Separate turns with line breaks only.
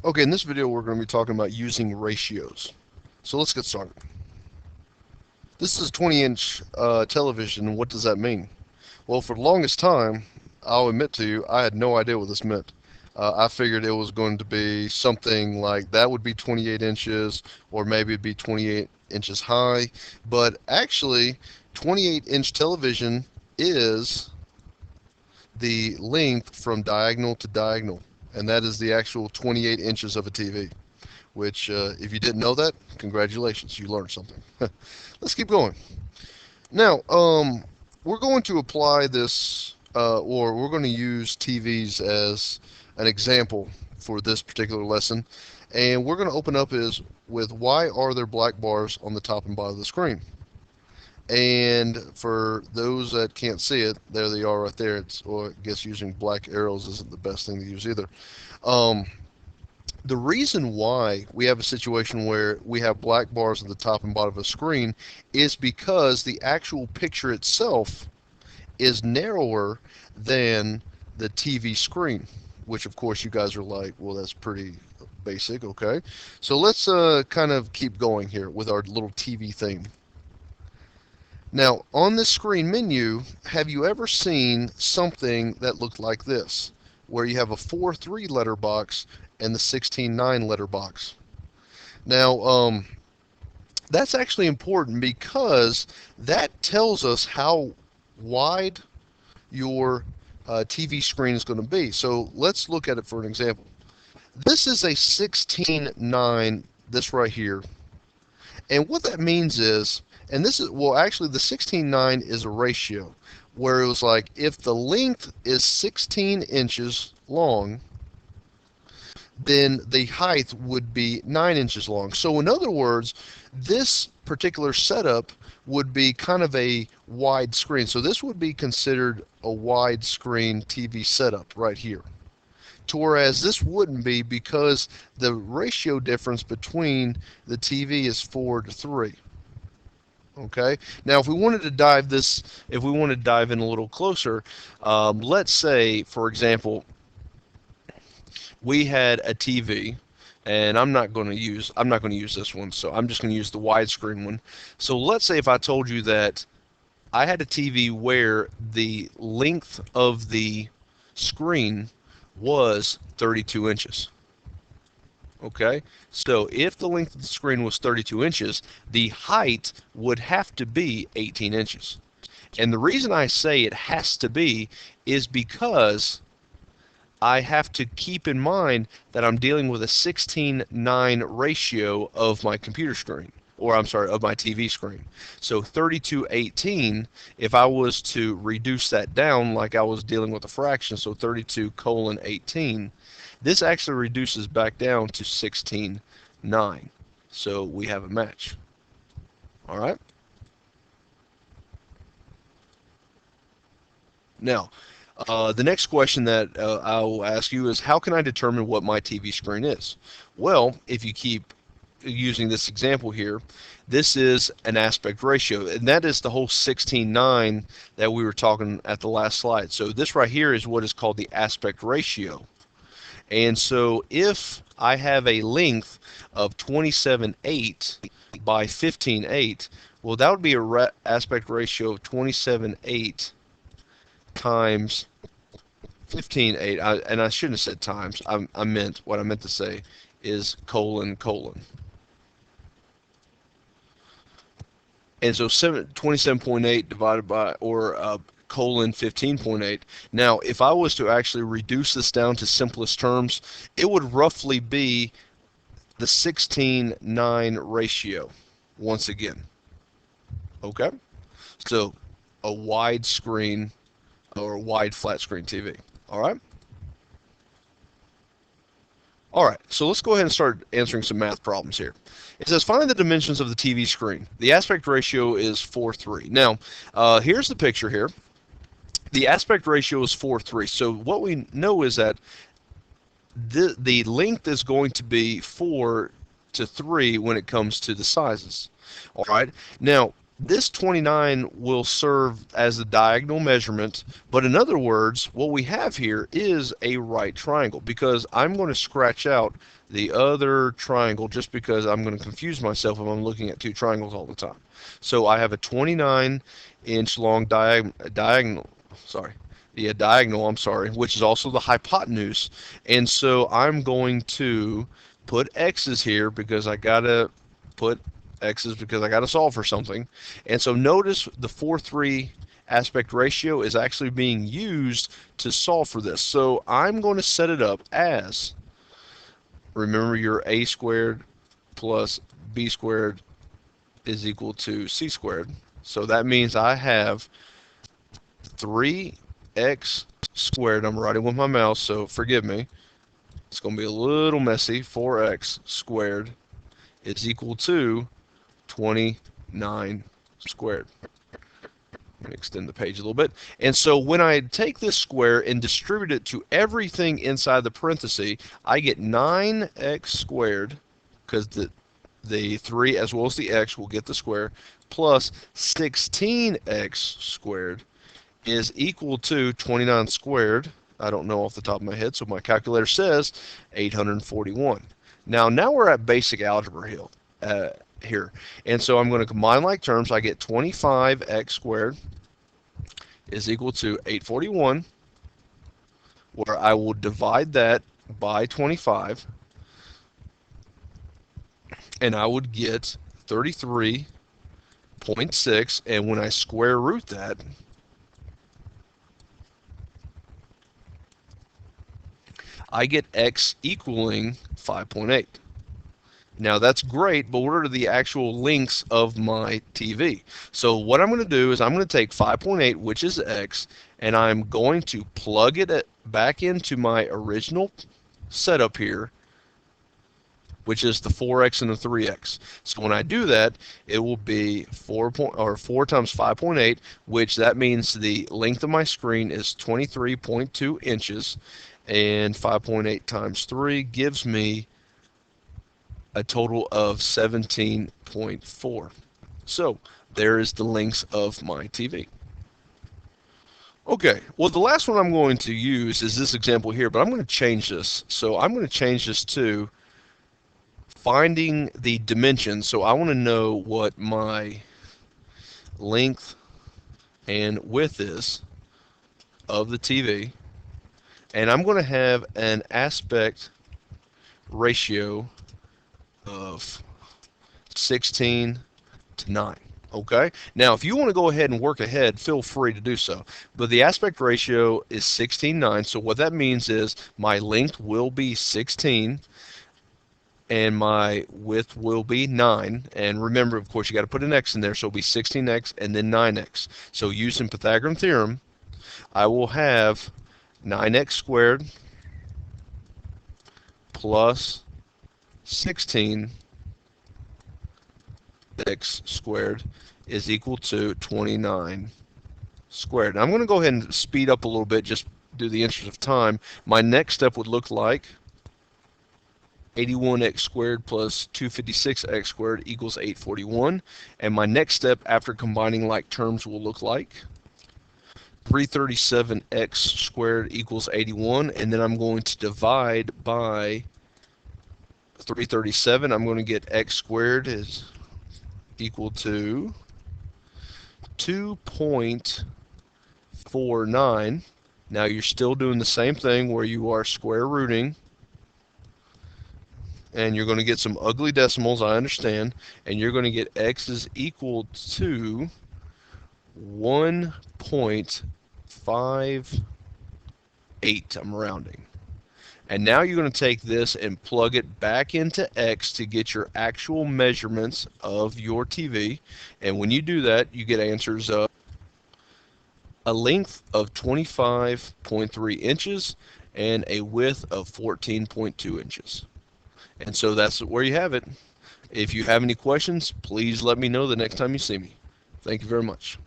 Okay, in this video we're going to be talking about using ratios. So let's get started. This is a 20-inch television. What does that mean? Well, for the longest time, I'll admit to you, I had no idea what this meant. I figured it was going to be something like that would be 28 inches, or maybe it'd be 28 inches high. But actually, 28-inch television is the length from diagonal to diagonal, and that is the actual 28 inches of a TV. Which, if you didn't know that, congratulations, you learned something. Let's keep going. Now, we're going to apply this, or we're going to use TVs as an example for this particular lesson. And we're going to open up is with why are there black bars on the top and bottom of the screen? And for those that can't see it, there they are right there. Or I guess using black arrows isn't the best thing to use either. Um, the reason why we have a situation where we have black bars at the top and bottom of a screen is because the actual picture itself is narrower than the TV screen, which of course you guys are like, well, that's pretty basic, okay? So let's kind of keep going here with our little TV theme. Now, on this screen menu, have you ever seen something that looked like this, where you have a 4-3 letter box and the 16-9 letter box? Now, that's actually important because that tells us how wide your TV screen is going to be. So let's look at it for an example. This is a 16:9, this right here. And what that means is, and this is, well, actually the 16:9 is a ratio where it was like if the length is 16 inches long, then the height would be 9 inches long. So in other words, this particular setup would be kind of a wide screen. So this would be considered a wide screen TV setup right here. To whereas this wouldn't be because the ratio difference between the TV is 4:3. Okay. Now, if we wanted to dive in a little closer, let's say, for example, we had a TV, and I'm not going to use this one, so I'm just going to use the widescreen one. So let's say if I told you that I had a TV where the length of the screen was 32 inches. Okay, so if the length of the screen was 32 inches, the height would have to be 18 inches. And the reason I say it has to be is because I have to keep in mind that I'm dealing with a 16:9 ratio of my computer screen, or I'm sorry, of my TV screen. So 32:18, if I was to reduce that down like I was dealing with a fraction, so 32:18, this actually reduces back down to 16:9. So we have a match. All right? Now, the next question that I will ask you is, how can I determine what my TV screen is? Well, if you keep using this example here, this is an aspect ratio, and that is the whole 16:9 that we were talking at the last slide. So this right here is what is called the aspect ratio. And so if I have a length of 27.8 by 15.8, well, that would be a aspect ratio of 27.8 times 15.8, and I shouldn't have said times. What I meant to say is colon. And so 27.8 divided by, or colon 15.8. Now, if I was to actually reduce this down to simplest terms, it would roughly be the 16:9 ratio once again. Okay? So a wide screen or a wide flat screen TV. All right? All right, so let's go ahead and start answering some math problems here. It says find the dimensions of the TV screen. The aspect ratio is 4:3. Now, here's the picture here. The aspect ratio is 4:3. So what we know is that the length is going to be 4 to 3 when it comes to the sizes. All right. Now, This 29 will serve as the diagonal measurement, but in other words, what we have here is a right triangle, because I'm going to scratch out the other triangle just because I'm going to confuse myself if I'm looking at two triangles all the time. So I have a 29-inch long diagonal, sorry, the diagonal, I'm sorry, which is also the hypotenuse. And so I'm going to put X's here because I gotta put X's because I gotta solve for something. And so notice the 4:3 aspect ratio is actually being used to solve for this. So I'm going to set it up as, remember, your a squared plus b squared is equal to c squared. So that means I have 3x squared. I'm writing with my mouse, so forgive me. It's going to be a little messy. 4x squared is equal to 29 squared. Let me extend the page a little bit. And so when I take this square and distribute it to everything inside the parenthesis, I get 9x squared, because the 3 as well as the x will get the square, plus 16x squared is equal to 29 squared. I don't know off the top of my head, so my calculator says 841. Now we're at basic algebra here. And so I'm going to combine like terms. I get 25x squared is equal to 841, where I will divide that by 25, and I would get 33.6, and when I square root that, I get x equaling 5.8. Now that's great, but what are the actual lengths of my TV? So what I'm going to do is I'm going to take 5.8, which is x, and I'm going to plug it back into my original setup here, which is the 4x and the 3x. So when I do that, it will be 4 times 5.8, which that means the length of my screen is 23.2 inches, and 5.8 times 3 gives me a total of 17.4. So there is the length of my TV. Okay, well, the last one I'm going to use is this example here, but I'm going to change this. So I'm going to change this to finding the dimensions. So I want to know what my length and width is of the TV, and I'm going to have an aspect ratio of 16 to 9. Okay, now if you want to go ahead and work ahead, feel free to do so. But the aspect ratio is 16:9, so what that means is my length will be 16 and my width will be 9. And remember, of course, you got to put an x in there, so it'll be 16x and then 9x. So using Pythagorean theorem, I will have 9x squared plus 16x squared is equal to 29 squared. Now I'm going to go ahead and speed up a little bit, just do the interest of time. My next step would look like 81x squared plus 256x squared equals 841. And my next step after combining like terms will look like 337x squared equals 81. And then I'm going to divide by 337. I'm going to get x squared is equal to 2.49. Now you're still doing the same thing where you are square rooting, and you're going to get some ugly decimals, I understand, and you're going to get x is equal to 1.58. I'm rounding. And now you're going to take this and plug it back into x to get your actual measurements of your TV. And when you do that, you get answers of a length of 25.3 inches and a width of 14.2 inches. And so that's where you have it. If you have any questions, please let me know the next time you see me. Thank you very much.